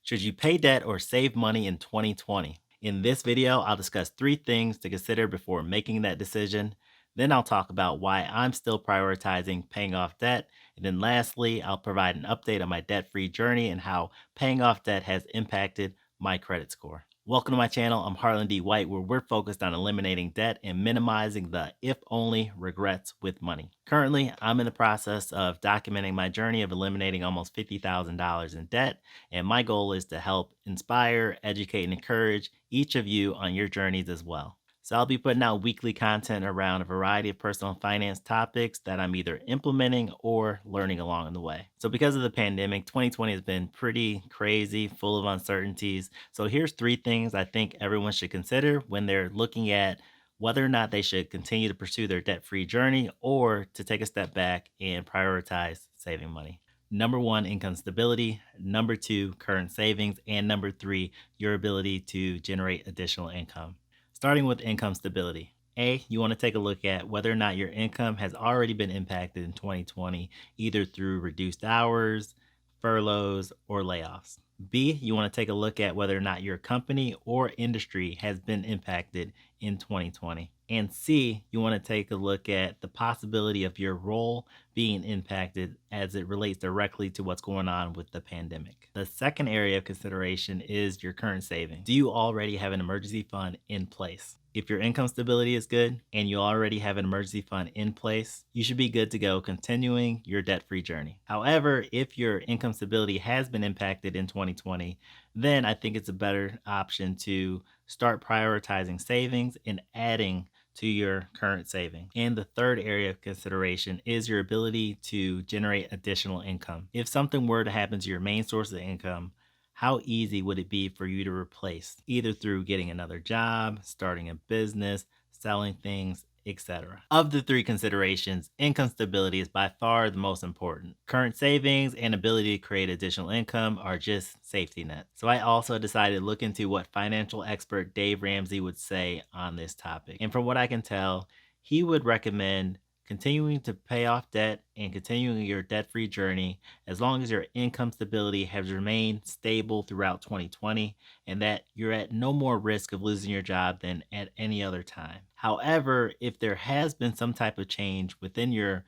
Should you pay debt or save money in 2020? In this video, I'll discuss three things to consider before making that decision. Then I'll talk about why I'm still prioritizing paying off debt. And then lastly, I'll provide an update on my debt free journey and how paying off debt has impacted my credit score. Welcome to my channel. I'm Harlan D. White, where we're focused on eliminating debt and minimizing the if only regrets with money. Currently, I'm in the process of documenting my journey of eliminating almost $50,000 in debt. And my goal is to help inspire, educate, and encourage each of you on your journeys as well. So I'll be putting out weekly content around a variety of personal finance topics that I'm either implementing or learning along the way. So because of the pandemic, 2020 has been pretty crazy, full of uncertainties. So here's three things I think everyone should consider when they're looking at whether or not they should continue to pursue their debt-free journey or to take a step back and prioritize saving money. Number one, income stability. Number two, current savings. And number three, your ability to generate additional income. Starting with income stability. You want to take a look at whether or not your income has already been impacted in 2020, either through reduced hours, furloughs, or layoffs. B, you want to take a look at whether or not your company or industry has been impacted in 2020. And C, you want to take a look at the possibility of your role being impacted as it relates directly to what's going on with the pandemic. The second area of consideration is your current savings. Do you already have an emergency fund in place? If your income stability is good and you already have an emergency fund in place, you should be good to go continuing your debt-free journey. However, if your income stability has been impacted in 2020, then I think it's a better option to start prioritizing savings and adding to your current saving. And the third area of consideration is your ability to generate additional income. If something were to happen to your main source of income, how easy would it be for you to replace, either through getting another job, starting a business, selling things, etc. Of the three considerations, income stability is by far the most important. Current savings and ability to create additional income are just safety nets. So I also decided to look into what financial expert Dave Ramsey would say on this topic. And from what I can tell, he would recommend continuing to pay off debt and continuing your debt-free journey as long as your income stability has remained stable throughout 2020 and that you're at no more risk of losing your job than at any other time. However, if there has been some type of change within your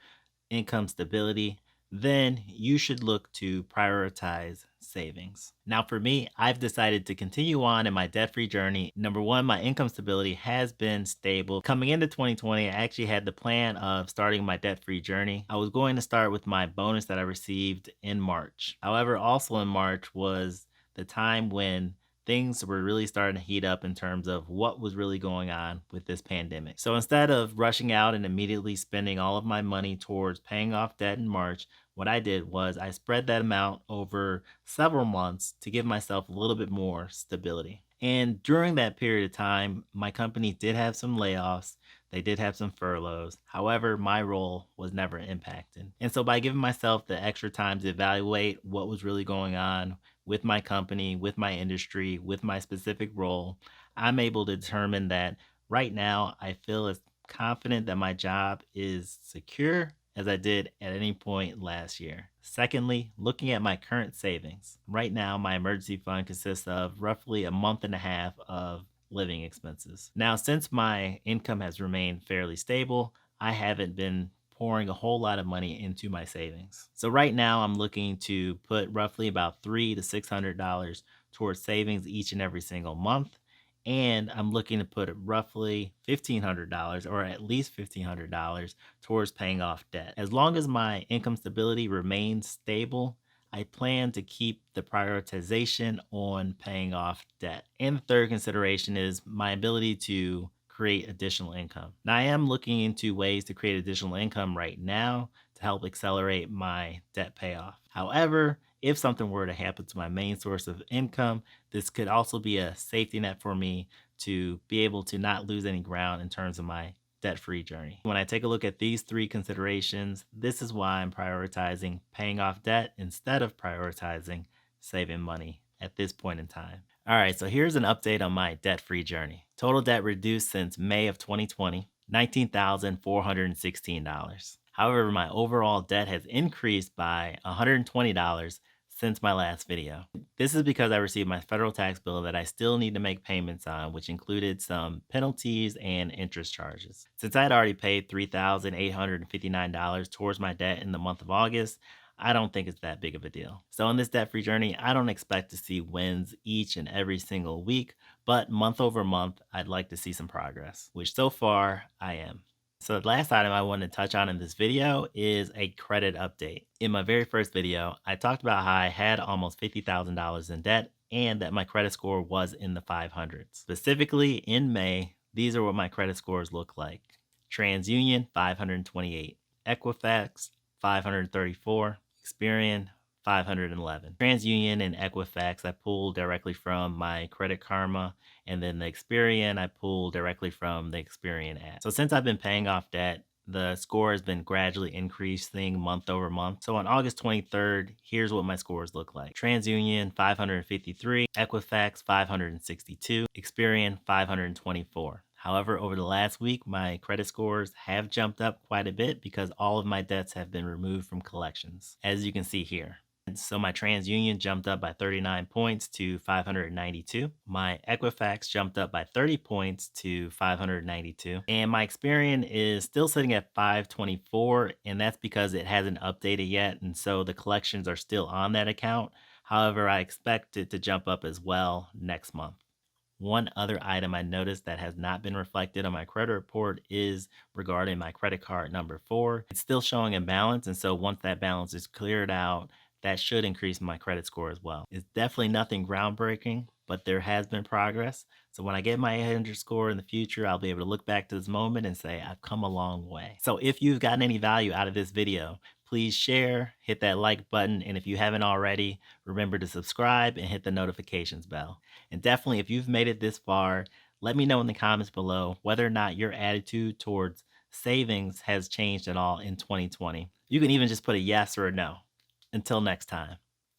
income stability, then you should look to prioritize savings. Now, for me, I've decided to continue on in my debt free journey. Number one, my income stability has been stable. Coming into 2020, I actually had the plan of starting my debt free journey. I was going to start with my bonus that I received in March. However, also in March was the time when things were really starting to heat up in terms of what was really going on with this pandemic. So instead of rushing out and immediately spending all of my money towards paying off debt in March, what I did was I spread that amount over several months to give myself a little bit more stability. And during that period of time, my company did have some layoffs. They did have some furloughs. However, my role was never impacted. And so by giving myself the extra time to evaluate what was really going on with my company, with my industry, with my specific role, I'm able to determine that right now I feel as confident that my job is secure as I did at any point last year. Secondly, looking at my current savings. Right now, my emergency fund consists of roughly a month and a half of living expenses. Now, since my income has remained fairly stable, I haven't been pouring a whole lot of money into my savings. So right now I'm looking to put roughly about $300 to $600 towards savings each and every single month. And I'm looking to put roughly $1,500 or at least $1,500 towards paying off debt. As long as my income stability remains stable, I plan to keep the prioritization on paying off debt. And the third consideration is my ability to create additional income. Now, I am looking into ways to create additional income right now to help accelerate my debt payoff. However, if something were to happen to my main source of income, this could also be a safety net for me to be able to not lose any ground in terms of my debt-free journey. When I take a look at these three considerations, this is why I'm prioritizing paying off debt instead of prioritizing saving money at this point in time. All right, so here's an update on my debt-free journey. Total debt reduced since May of 2020, $19,416. However, my overall debt has increased by $120 since my last video. This is because I received my federal tax bill that I still need to make payments on, which included some penalties and interest charges. Since I had already paid $3,859 towards my debt in the month of August, I don't think it's that big of a deal. So on this debt-free journey, I don't expect to see wins each and every single week, but month over month, I'd like to see some progress, which so far I am. So the last item I want to touch on in this video is a credit update. In my very first video, I talked about how I had almost $50,000 in debt and that my credit score was in the 500s. Specifically in May, these are what my credit scores look like. TransUnion 528, Equifax 534, Experian 511. TransUnion and Equifax I pulled directly from my Credit Karma, and then the Experian I pulled directly from the Experian app. So since I've been paying off debt, the score has been gradually increasing month over month. So on August 23rd, here's what my scores look like. TransUnion 553, Equifax 562, Experian 524. However, over the last week, my credit scores have jumped up quite a bit because all of my debts have been removed from collections, as you can see here. So my TransUnion jumped up by 39 points to 592. My Equifax jumped up by 30 points to 592. And my Experian is still sitting at 524, and that's because it hasn't updated yet. And so the collections are still on that account. However, I expect it to jump up as well next month. One other item I noticed that has not been reflected on my credit report is regarding my credit card number 4. It's still showing a balance, and so once that balance is cleared out, that should increase my credit score as well. It's definitely nothing groundbreaking, but there has been progress. So when I get my 800 score in the future, I'll be able to look back to this moment and say, I've come a long way. So if you've gotten any value out of this video, please share, hit that like button, and if you haven't already, remember to subscribe and hit the notifications bell. And definitely, if you've made it this far, let me know in the comments below whether or not your attitude towards savings has changed at all in 2020. You can even just put a yes or a no. Until next time.